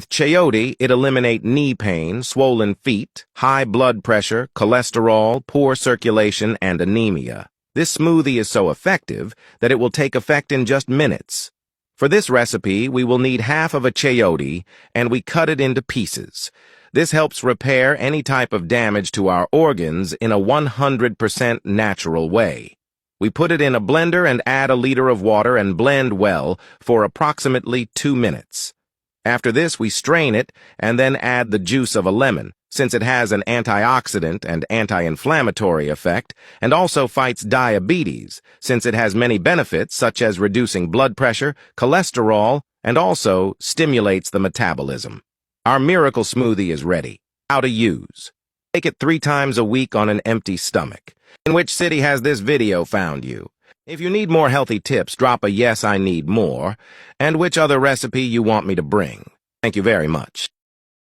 With Chayote, it eliminates knee pain, swollen feet, high blood pressure, cholesterol, poor circulation, and anemia. This smoothie is so effective that it will take effect in just minutes. For this recipe, we will need half of a chayote, and we cut it into pieces. This helps repair any type of damage to our organs in a 100% natural way. We put it in a blender and add a liter of water and blend well for approximately 2 minutes. After this, we strain it and then add the juice of a lemon, since it has an antioxidant and anti-inflammatory effect, and also fights diabetes, since it has many benefits such as reducing blood pressure, cholesterol, and also stimulates the metabolism. Our miracle smoothie is ready. How to use. Take it 3 times a week on an empty stomach. In which city has this video found you? If you need more healthy tips, drop a yes, I need more, and which other recipe you want me to bring. Thank you very much.